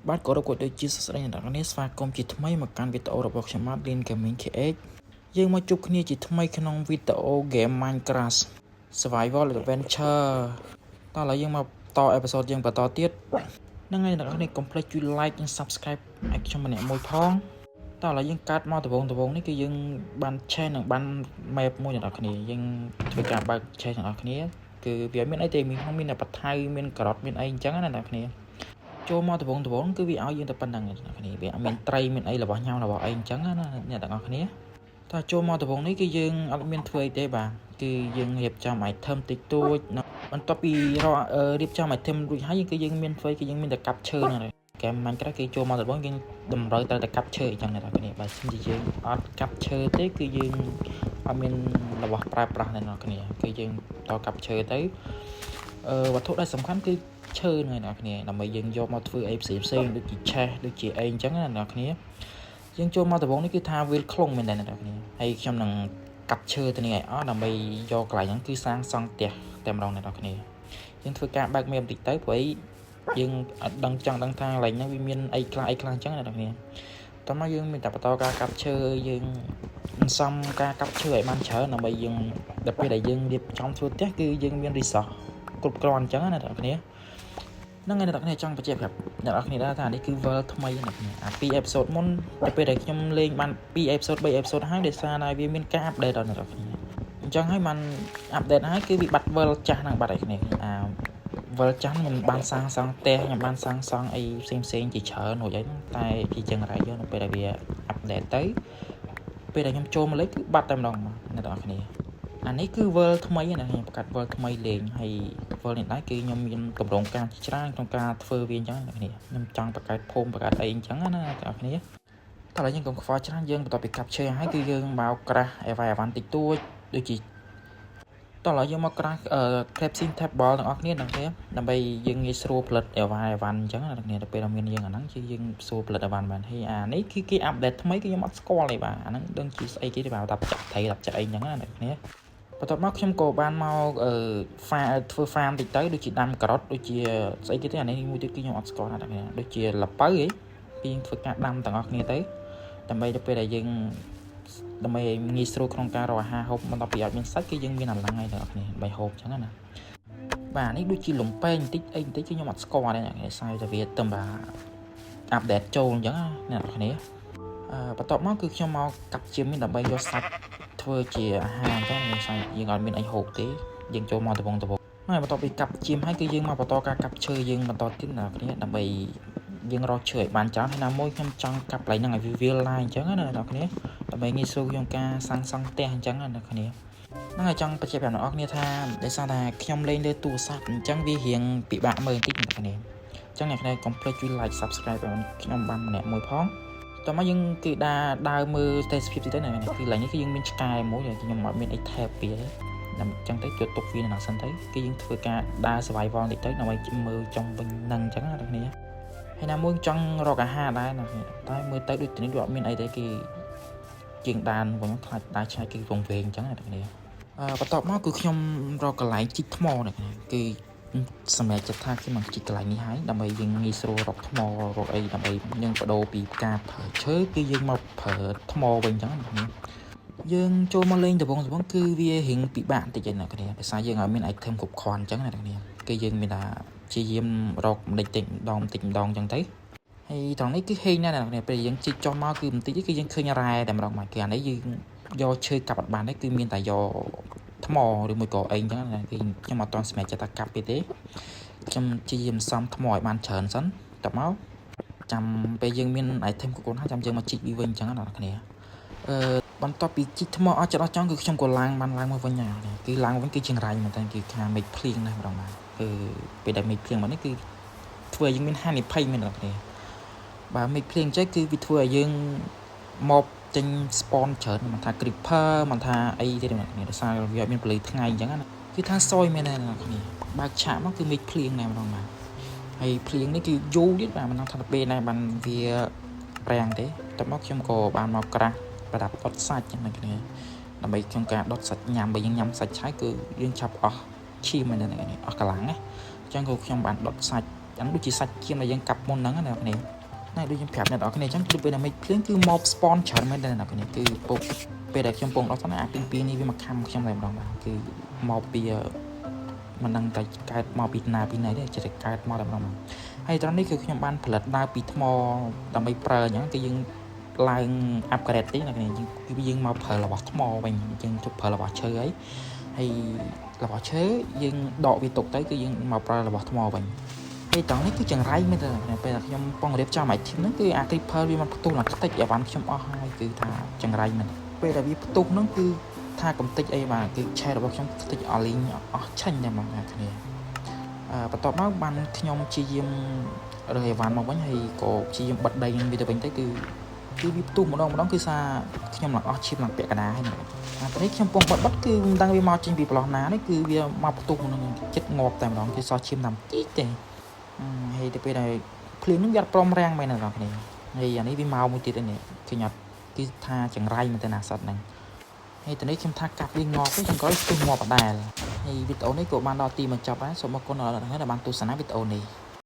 បាទក៏រកដូចជាសស្ដីអ្នកនរស្វាគមន៍ជាថ្មីមកកាន់វីដេអូរបស់ខ្ញុំបាទ Lin Gaming KH យើងមកជួបគ្នាជាថ្មីក្នុងវីដេអូ Game Minecraft Survival Adventure តោះឥឡូវយើងមកតអេពីសូតយើងបន្តទៀតហ្នឹងហើយអ្នកនរកុំភ្លេចជួយ like និង subscribe ឲ្យខ្ញុំម្នាក់មួយផងតោះឥឡូវយើងកាត់មកដំបងនេះគឺយើងបាន change និងបាន map មួយអ្នកនរគ្នាយើងធ្វើការបើក change អ្នកនរគ្នាគឺវាមានអីទេមានតែបថៅមានការ៉ុតមានអីអញ្ចឹងណាអ្នកនរគ្នាចូលមកដំបងគឺវាឲ្យយើងតែប៉ុណ្្នឹងអ្នកនរគ្នាវាអត់មានត្រីមានអីរបស់ញ៉ាំរបស់អីអញ្ចឹងណាអ្នកទាំងអស់គ្នាតើចូលមកដំបងនេះគឺយើងអត់មានធ្វើអីទេបាទគឺយើងរៀបចំ item តិចតួចបន្ទាប់ពីរៀបចំ item រួចហើយគឺយើងមានធ្វើគឺយើងមានតែកាប់ឈើហ្នឹងហ្គេម Minecraft គេចូលមកដំបងយើងតម្រូវតែកាប់ឈើអញ្ចឹងអ្នកទាំងអស់គ្នាបើមិនជាយើងអត់កាប់ឈើទេគឺយើងអត់មានរបស់ប្រើប្រាស់អ្នកទាំងអស់គ្នាគឺយើងតកាប់ឈើទៅវត្ថុដែលសំខាន់គឺឈើហ្នឹងអ្នកគ្នាដើម្បីយើងយកមកធ្វើអីផ្សេងដូចជាឆេះដូចជាអីអញ្ចឹងណាអ្នកគ្នាយើងចូលមកដំបងនេះគឺថាវាលខ្លងមែនទេអ្នកគ្នាហើយខ្ញុំនឹងកាប់ឈើទៅនេះឲ្យអស់ដើម្បីយកកន្លែងហ្នឹងគឺសាងសង់ផ្ទះតែម្ដងអ្នកគ្នាយើងធ្វើការបើកមេបន្តិចទៅព្រោះយើងអត់ដឹងចង់ដឹងថាកន្លែងហ្នឹងវាមានអីខ្លះអញ្ចឹងអ្នកគ្នាតោះមកយើងមានតែបន្តការកាប់ឈើយើងបន្សំការកាប់ឈើឲ្យបានច្រើនដើម្បីយើងដល់ពេលដែលយើងរៀបចំធ្វើផ្ទះគឺយើងមាន resource គ្រប់គ្រាន់អញ្ចឹងណាអ្នកគ្នាហ្នឹងហើយអ្នកនរចង់បញ្ជាក់ប្រាប់អ្នកនរគ្នាថានេះគឺ world ថ្មីអ្នកគ្នាអា2 episode មុនទៅពេលដែលខ្ញុំលេងបាន2 episode 3 episode ហើយដោយសារតែវាមានការ update ដល់អ្នកនរគ្នាអញ្ចឹងហើយបាន update ហើយគឺវាបាត់ world ចាស់ហ្នឹងបាត់ហើយគ្នាworld ចាស់ខ្ញុំបានសាងសង់ផ្ទះខ្ញុំបានសាងសង់អីផ្សេងជាច្រើនរួចហើយតែជាចឹងរ៉ៃយកនៅពេលដែលវា update ទៅពេលដែលខ្ញុំចូលមកលេងគឺបាត់តែម្ដងអ្នកនរគ្នាអានេះគឺ world ថ្មីណាខ្ញុំបង្កើត world ថ្មីលេងហើយ world នេះដែរគឺខ្ញុំមានកម្រងការច្រើនក្នុងការធ្វើវាអញ្ចឹងអ្នកគ្នាខ្ញុំចង់បង្កើតភូមិបង្កើតអីអញ្ចឹងណាអ្នកគ្នាតោះឥឡូវយើងកុំខ្វល់ច្រើនយើងបន្តពីកាប់ឈើហើយគឺយើងមកក្រាស់អីវ៉ាន់តិចតួចដូចជាតោះឥឡូវយើងមកក្រាស់ crafting table ទាំងអស់គ្នាដើម្បីយើងងាយស្រួលផលិតអីវ៉ាន់អញ្ចឹងណាអ្នកគ្នាទៅពេលដែលមានយើងអាហ្នឹងគឺយើងស្រួលផលិតអីវ៉ាន់បានហើយអានេះគឺគេ update ថ្មីគឺខ្ញុំអត់ស្គាល់ទេបាទអាហ្នឹងដឹងជាស្អីគេទេបាទតាប់ចាក់ត្រីតាប់ចាក់អីអញ្ចឹងណាអ្នកគ្នាបន្ទាប់មកខ្ញុំក៏បានមកធ្វើ farm តិចទៅដូចជាដាំការ៉ុតដូចជាស្អីទៀតទេអានេះមួយទៀតគឺខ្ញុំអត់ស្គាល់ណាស់អ្នកដូចជាល្ពៅហីពីធ្វើការដាំទាំងអស់គ្នាទៅដើម្បីទៅពេលដែលយើងដើម្បីងាយស្រួលក្នុងការរកអាហារហូបបន្ទាប់ពីអត់មានសាច់គឺយើងមានអាឡឹងហើយទាំងអស់គ្នាបីហូបអញ្ចឹងណាបាទនេះដូចជាលំពេងបន្តិចអីបន្តិចគឺខ្ញុំអត់ស្គាល់ទេអ្នកស្អាយតែវាទៅបាទ update ចូលអញ្ចឹងណាអ្នកគ្នាបន្ទាប់មកគឺខ្ញុំមកកាប់ជាមានដើម្បីយកសាច់ធ្វើជាអាហារអញ្ចឹងយើងស្អីយើងអត់មានអីហូបទេយើងចូលមកដំបងហើយបន្ទាប់ពីកាប់ជាមហើយគឺយើងមកបន្តការកាប់ឈើយើងបន្តទៀតអ្នកគ្នាដើម្បីយើងរកឈើឲ្យបានច្រើនហើយណាមួយខ្ញុំចង់កាប់កន្លែងហ្នឹងឲ្យវាវាលឡាយអញ្ចឹងណាអ្នកគ្នាដើម្បីងាយស្រួលក្នុងការសាងសង់ផ្ទះអញ្ចឹងណាអ្នកគ្នាហ្នឹងហើយចង់បញ្ជាក់ប្រាប់អ្នកនរគ្នាថាដោយសារតែខ្ញុំលេងលើទូរស័ព្ទអញ្ចឹងវារៀងពិបាកមើលបន្តិចអ្នកគ្នាអញ្ចឹងអ្នកគ្នាកុំភ្លេចជួយ like subscribe ឲ្យខ្ញុំបានម្នាក់មួយផងតោះមកយើងគឺដើរមើលទេសភាពតិចទៅណាគឺឡើងនេះគឺយើងមានឆ្កែមួយខ្ញុំអត់មានអីថែបពីទេអញ្ចឹងទៅជួយទុកវានៅសិនទៅគឺយើងធ្វើការដើរ survival តិចទៅដើម្បីមើលចំវិញហ្នឹងអញ្ចឹងណាអ្នកគ្នាហើយណាមួយចង់រកអាហារដែរណាតែមើលទៅដូចនេះវាអត់មានអីទេគឺជាងដានវិញខ្លាចដើរឆ្ងាយគឺវងវែងអញ្ចឹងណាអ្នកគ្នាបន្ទាប់មកគឺខ្ញុំរកកន្លែងជីកថ្មអ្នកគ្នាគឺសម្រាប់ចិត្តថាខ្ញុំនឹងជីកកន្លែងនេះហើយដើម្បីយើងងាយស្រួលរកថ្មរកអីដើម្បីយើងបដូរពីការប្រើឈើគឺយើងមកប្រើថ្មវិញអញ្ចឹងណាគ្នាយើងចូលមកលេងដំបងគឺវារៀងពិបាកបន្តិចណាគ្នាដោយសារយើងអត់មាន item គ្រប់គ្រាន់អញ្ចឹងណាគ្នាគឺយើងមានតែព្យាយាមរកម្ដេចម្ដងអញ្ចឹងទៅហើយត្រង់នេះគឺហេងណាស់អ្នកពេលយើងជីកចុះមកគឺបន្តិចគឺយើងឃើញរ៉ែតែម្ដងមកគឺអានេះយើងយកឈើកាប់អត់បានទេគឺមានតែយកថ្មឬមួយក៏អីអញ្ចឹងណាគឺខ្ញុំអត់ទាន់សម្រេចចិត្តថាកាប់ទេខ្ញុំព្យាយាមសំថ្មឲ្យបានច្រើនសិនតមកចាំពេលយើងមាន item គ្រប់គ្រាន់ហើយចាំយើងមកជីកវាវិញអញ្ចឹងណាអ្នកគ្នាបន្ទាប់ពីជីកថ្មអស់ចិត្តអស់ចង់គឺខ្ញុំក៏ឡើងមកវិញណាគឺឡើងវិញគឺជាងរ៉ៃមែនតើគឺខាមេឃភ្លៀងណាម្ដងមកគឺពេលដែលមេឃភ្លៀងមកនេះគឺធ្វើឲ្យយើងមានហានិភ័យមែនអ្នកគ្នាបើមេឃភ្លៀងចេះគឺវាធ្វើឲ្យយើងមកចេញ spawn ច្រើនមិនថា creeper មិនថាអីទេអ្នកគ្នាដោយសារវាអត់មានពលិថ្ងៃអញ្ចឹងណាគឺថាសយមែនទេអ្នកគ្នាបើកឆាកមកគឺមេឃភ្លៀងណាម្ដងមកហើយភ្លៀងនេះគឺយូរទៀតបាទមិនថាពេលណាបានវាប្រាំងទេតែមកខ្ញុំក៏បានមកក្រាស់ប្រដាប់ដុតសាច់ចឹងណាគ្នាដើម្បីក្នុងការដុតសាច់ញ៉ាំបើយើងញ៉ាំសាច់ឆាយគឺយើងឆាប់អស់ឈាមមែនទេអស់កម្លាំងណាអញ្ចឹងក៏ខ្ញុំបានដុតសាច់ចឹងដូចជាសាច់ឈាមដែលយើងកាប់មុនហ្នឹងណាគ្នា ណែដូចខ្ញុំប្រាប់អ្នកនរគ្នាអញ្ចឹងគឺពេលដែលមេឃភ្លៀងគឺមក spawn ច្រើនមែនទេអ្នកនរគ្នាគឺពុកពេលដែលខ្ញុំពងដល់ស្នាអាពី2នេះវាមកខំខ្ញុំតែម្ដងបាទគឺមកពីមិនដឹងតែកើតមកពីណាពីណីទេចិត្តកើតមកតែម្ដងហើយត្រង់នេះគឺខ្ញុំបានផលិតដើរពីថ្មដើម្បីប្រើអញ្ចឹងគឺយើងឡើង upgrade ទេអ្នកគ្នាយើងមកប្រើរបស់ថ្មវិញយើងជប់ប្រើរបស់ឈើហើយរបស់ឈើយើងដកវាទុកទៅគឺយើងមកប្រើរបស់ថ្មវិញហើយត្រង់នេះគឺចង្រៃមែនទេពេលដែលខ្ញុំពងរៀបចំអាធីមហ្នឹងគឺអា creeper វាមិនផ្ទុះឡើងខ្ទេចអាវ៉ាន់ខ្ញុំអស់ហើយគឺថាចង្រៃមែនពេលដែលវាផ្ទុះហ្នឹងគឺថាកំតិចអីបាទគឺឆេរបស់ខ្ញុំខ្ទេចអលីងអស់ឆាញ់តែមកគ្នាបន្ទាប់មកបានខ្ញុំព្យាយាមរើអីវ៉ាន់មកវិញហើយក៏ព្យាយាមបិទដីនឹងវាទៅវិញទៅគឺវាផ្ទុះម្ដងគឺសារខ្ញុំឡើងអស់ឈាមឡើងពាក់កណ្ដាលហើយអានេះខ្ញុំពងបិទគឺមិនដឹងវាមកចេញពីប្រឡោះណានេះគឺវាមកផ្ទុះនឹងចិត្តងាប់តែម្ដងគឺសោះឈាមតាមទីទេហើយទៅពេលដែលភ្លៀងនឹងវាអត់ព្រមរាំងមែនទេបងប្អូនហើយអានេះវាមកមួយទៀតនេះគឺញ៉ាត់គឺថាចង្រៃមែនទេណាសត្វហ្នឹងហើយតនេះខ្ញុំថាកាប់វាងាប់ទៅខ្ញុំក៏ស្ទុះងាប់ដដែលហើយវីដេអូនេះក៏បានដល់ទីបញ្ចប់ដែរសូមអរគុណដល់អ្នកដែលបានទស្សនាវីដេអូនេះ